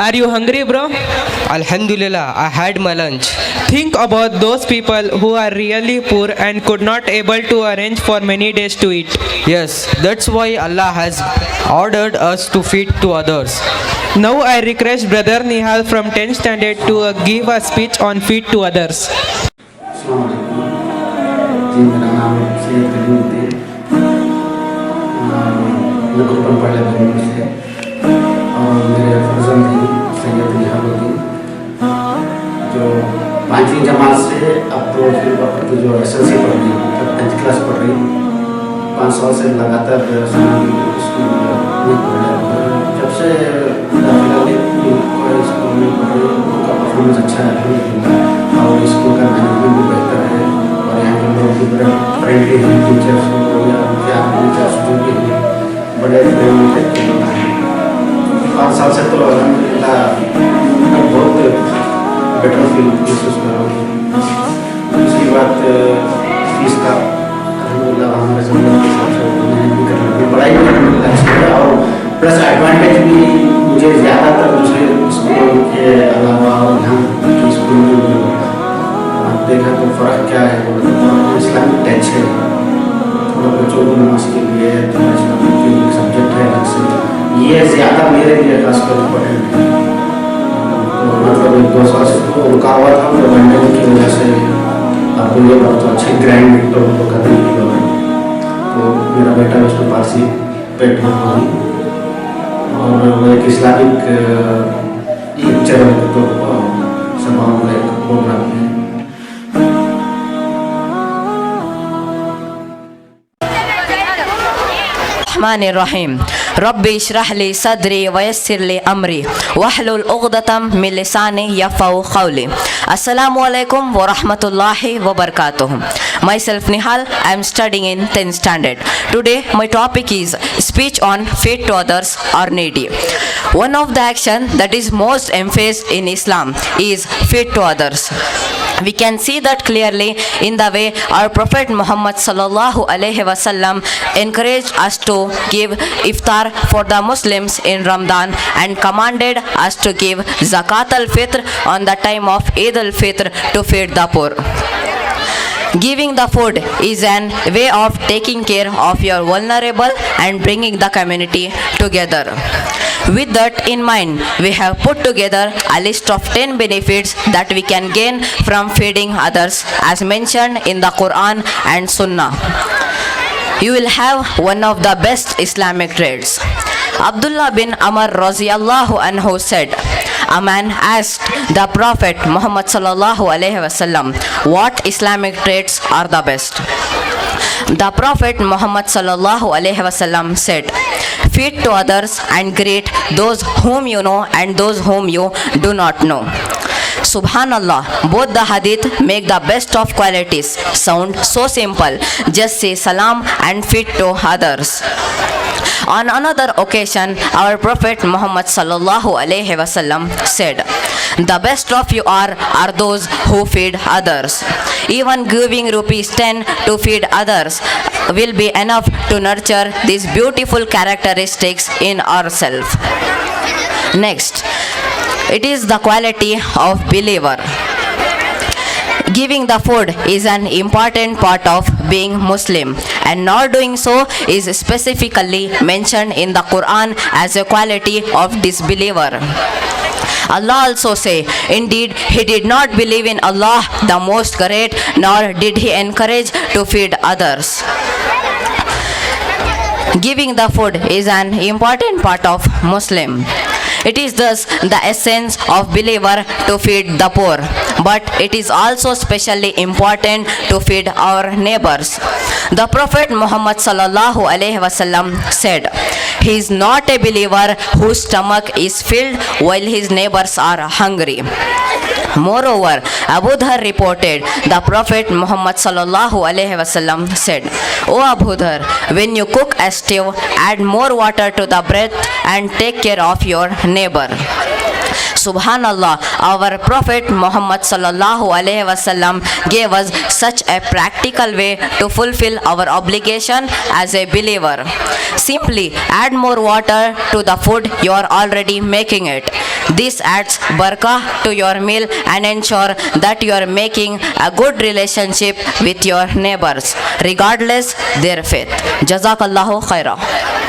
Are you hungry, bro? Alhamdulillah, I had my lunch. Think about those people who are really poor and could not able to arrange for many days to eat. Yes, that's why Allah has ordered us to feed to others. Now I request brother Nihal from 10th standard to give a speech on feed to others. अस्सलाम वालेकुम जी, मेरा नाम सैयद कलीम है। मैं Köppen पढ़े बंगलौर से और मेरे फर्जंद हैं सैयद निहाल जो 5वीं जमात से अब तो फिर जो एसएससी पढ़ रही है, 10th क्लास पढ़ रही 5 साल से लगातार सनाबिल स्कूल में पढ़ रही है। जब से दाखिला स्कूल में पढ़ रही उनका परफॉर्मेंस अच्छा है और स्कूल का मैनेजमेंट भी बेहतर है और यहाँ के लोग भी बड़े फ्रेंडली हैं। टीचर्स हो या क्या टीचर्स जो भी हैं बड़े फ्रेंडली लोग हैं। 5 साल से तो अल्हम्दुलिल्लाह बहुत बेटर फील महसूस कर रहा हूँ। दूसरी बात फीस का अल्हम्दुलिल्लाह हमारे ज़रूरत के हिसाब से मैनेज भी कर रहे हैं, पढ़ाई भी अल्हम्दुलिल्लाह अच्छी है और प्लस एडवांटेज भी मुझे ज़्यादातर दूसरे स्कूलों के अलावा और यहाँ के स्कूल में देखा तो फ़र्क क्या है, इस्लामिक टच है थोड़ा बच्चों को नमाज के लिए थोड़ा इस्लामिक सब्जेक्ट है अलग से, ये ज़्यादा मेरे लिए खासकर इम्पोर्टेंट है। तो मतलब 1-2 साल से तो रुका हुआ था तो मैंने की वजह से अब तो ये बात तो अच्छे ग्रैंड तो करने की है। तो मेरा बेटा उसमें पारसी पेट में और वो एक इस्लामिक लेक्चर तो सभाओं का एक प्रोग्राम है। रहमानिर्रहीम रब्बि इश्रह ली सदरी वयस्सिर ली अमरी वहलुल उक़दतम मिन लिसानी यफ़क़हू क़ौली। अस्सलामु अलैकुम व रहमतुल्लाहि व बरकातुहू। Myself Nihal, I am studying in 10th standard. Today my topic is speech on feed to others or needy. One of the action that is most emphasized in Islam is feed to others. We can see that clearly in the way our Prophet Muhammad sallallahu alaihi wasallam encouraged us to give iftar for the Muslims in Ramadan and commanded us to give zakat al-fitr on the time of Eid al-Fitr to feed the poor. Giving the food is an way of taking care of your vulnerable and bringing the community together. With that in mind, we have put together a list of 10 benefits that we can gain from feeding others as mentioned in the Quran and Sunnah. You will have one of the best Islamic traits. Abdullah bin Amr Raziyallahu anhu said, a man asked the Prophet Muhammad sallallahu alaihi wasallam what Islamic traits are the best. The Prophet Muhammad sallallahu alaihi wasallam said, feed to others and greet those whom you know and those whom you do not know. Subhanallah, both the hadith make the best of qualities sound so simple. Just say salam and feed to others. On another occasion, our Prophet Muhammad sallallahu alaihi wasallam said, the best of you are those who feed others. Even giving rupees 10 to feed others will be enough to nurture these beautiful characteristics in ourselves. Next, it is the quality of believer. Giving the food is an important part of being Muslim, and not doing so is specifically mentioned in the Quran as a quality of disbeliever. Allah also say, indeed, he did not believe in Allah the most great, nor did he encourage to feed others. Giving the food is an important part of Muslim. It is thus the essence of believer to feed the poor, but it is also specially important to feed our neighbors. The Prophet Muhammad sallallahu alaihi wasallam said, he is not a believer whose stomach is filled while his neighbors are hungry. Moreover, Abu Dhar reported the Prophet Muhammad sallallahu alaihi wasallam said, O Abu Dhar, when you cook a stew, add more water to the broth and take care of your neighbor. Subhanallah, our Prophet Muhammad sallallahu alaihi wasallam gave us such a practical way to fulfill our obligation as a believer. Simply add more water to the food you are already making it. This adds barakah to your meal and ensure that you are making a good relationship with your neighbors, regardless their faith. Jazakallahu khaira.